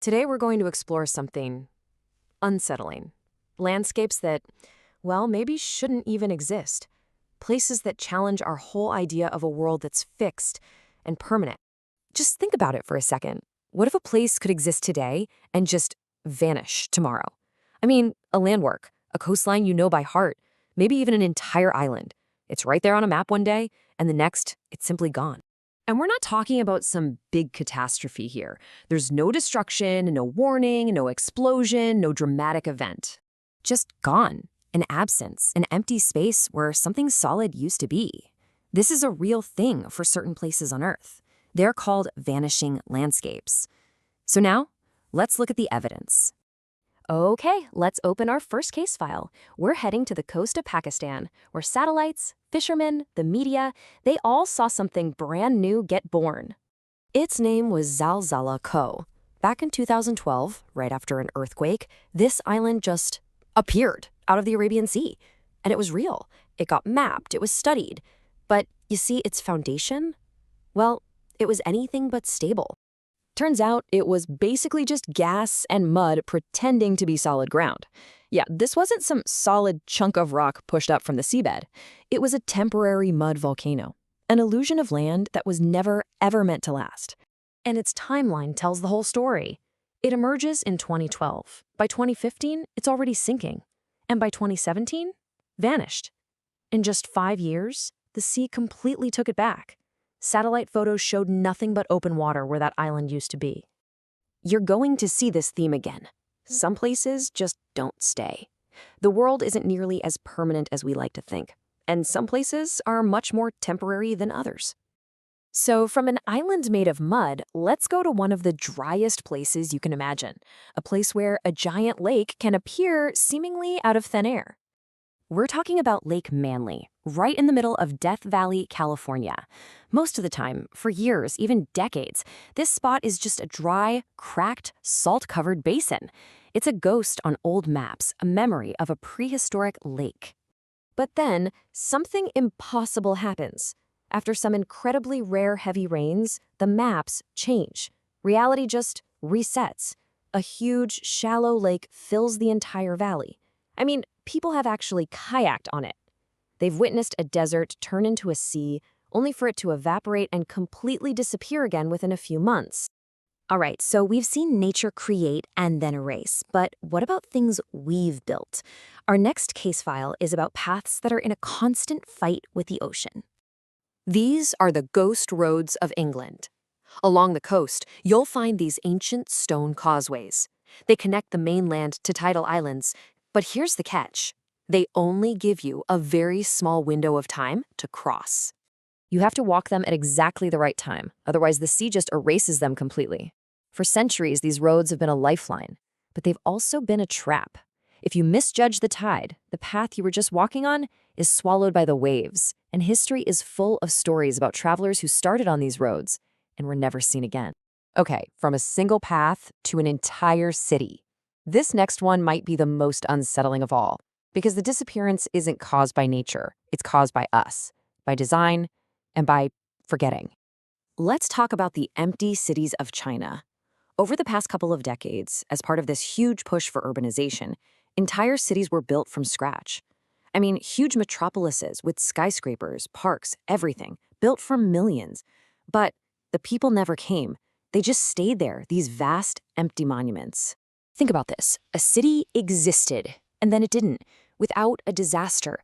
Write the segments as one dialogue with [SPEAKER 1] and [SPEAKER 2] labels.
[SPEAKER 1] Today we're going to explore something unsettling. Landscapes that, well, maybe shouldn't even exist. Places that challenge our whole idea of a world that's fixed and permanent. Just think about it for a second. What if a place could exist today and just vanish tomorrow? I mean, a landmark, a coastline you know by heart, maybe even an entire island. It's right there on a map one day, and the next, it's simply gone. And we're not talking about some big catastrophe here. There's no destruction, no warning, no explosion, no dramatic event. Just gone, an absence, an empty space where something solid used to be. This is a real thing for certain places on Earth. They're called vanishing landscapes. So now, let's look at the evidence. Okay, let's open our first case file. We're heading to the coast of Pakistan, where satellites, fishermen, the media, they all saw something brand new get born. Its name was Zalzala Koh. Back in 2012, right after an earthquake, this island just appeared out of the Arabian Sea. And it was real. It got mapped, it was studied. But you see, its foundation? Well, it was anything but stable. Turns out it was basically just gas and mud pretending to be solid ground. Yeah, this wasn't some solid chunk of rock pushed up from the seabed. It was a temporary mud volcano, an illusion of land that was never, ever meant to last. And its timeline tells the whole story. It emerges in 2012. By 2015, it's already sinking. And by 2017, vanished. In just 5 years, the sea completely took it back. Satellite photos showed nothing but open water where that island used to be. You're going to see this theme again. Some places just don't stay. The world isn't nearly as permanent as we like to think, and some places are much more temporary than others. So from an island made of mud, let's go to one of the driest places you can imagine, a place where a giant lake can appear seemingly out of thin air. We're talking about Lake Manly, right in the middle of Death Valley, California. Most of the time, for years, even decades, this spot is just a dry, cracked, salt-covered basin. It's a ghost on old maps, a memory of a prehistoric lake. But then, something impossible happens. After some incredibly rare heavy rains, the maps change. Reality just resets. A huge, shallow lake fills the entire valley. I mean, people have actually kayaked on it. They've witnessed a desert turn into a sea, only for it to evaporate and completely disappear again within a few months. All right, so we've seen nature create and then erase, but what about things we've built? Our next case file is about paths that are in a constant fight with the ocean. These are the ghost roads of England. Along the coast, you'll find these ancient stone causeways. They connect the mainland to tidal islands. But here's the catch. They only give you a very small window of time to cross. You have to walk them at exactly the right time, otherwise the sea just erases them completely. For centuries, these roads have been a lifeline, but they've also been a trap. If you misjudge the tide, the path you were just walking on is swallowed by the waves, and history is full of stories about travelers who started on these roads and were never seen again. Okay, from a single path to an entire city. This next one might be the most unsettling of all, because the disappearance isn't caused by nature. It's caused by us, by design, and by forgetting. Let's talk about the empty cities of China. Over the past couple of decades, as part of this huge push for urbanization, entire cities were built from scratch. I mean, huge metropolises with skyscrapers, parks, everything, built for millions. But the people never came. They just stayed there, these vast, empty monuments. Think about this. A city existed, and then it didn't, without a disaster.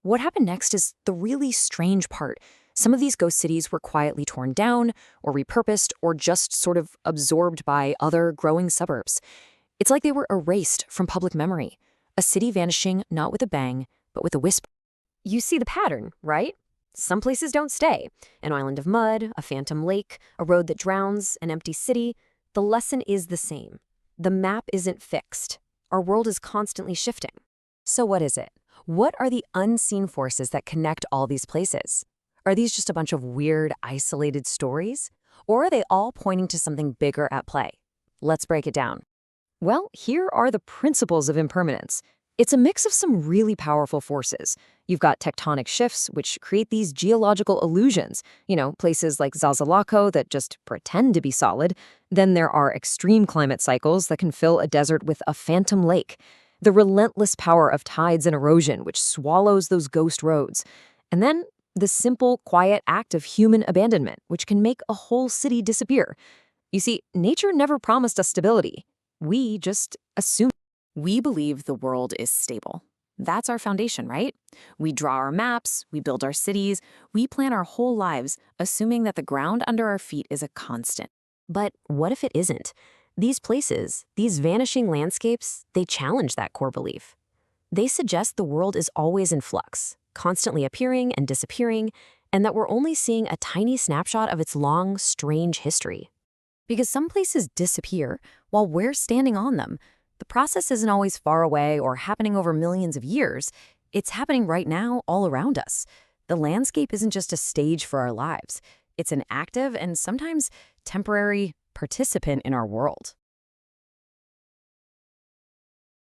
[SPEAKER 1] What happened next is the really strange part. Some of these ghost cities were quietly torn down, or repurposed, or just sort of absorbed by other growing suburbs. It's like they were erased from public memory. A city vanishing not with a bang, but with a whisper. You see the pattern, right? Some places don't stay. An island of mud, a phantom lake, a road that drowns, an empty city. The lesson is the same. The map isn't fixed. Our world is constantly shifting. So what is it? What are the unseen forces that connect all these places? Are these just a bunch of weird, isolated stories? Or are they all pointing to something bigger at play? Let's break it down. Well, here are the principles of impermanence. It's a mix of some really powerful forces. You've got tectonic shifts, which create these geological illusions, places like Zazalako that just pretend to be solid. Then there are extreme climate cycles that can fill a desert with a phantom lake. The relentless power of tides and erosion, which swallows those ghost roads. And then the simple, quiet act of human abandonment, which can make a whole city disappear. You see, nature never promised us stability. We just assume. We believe the world is stable. That's our foundation, right? We draw our maps, we build our cities, we plan our whole lives, assuming that the ground under our feet is a constant. But what if it isn't? These places, these vanishing landscapes, they challenge that core belief. They suggest the world is always in flux, constantly appearing and disappearing, and that we're only seeing a tiny snapshot of its long, strange history. Because some places disappear while we're standing on them. The process isn't always far away or happening over millions of years. It's happening right now all around us. The landscape isn't just a stage for our lives. It's an active and sometimes temporary participant in our world.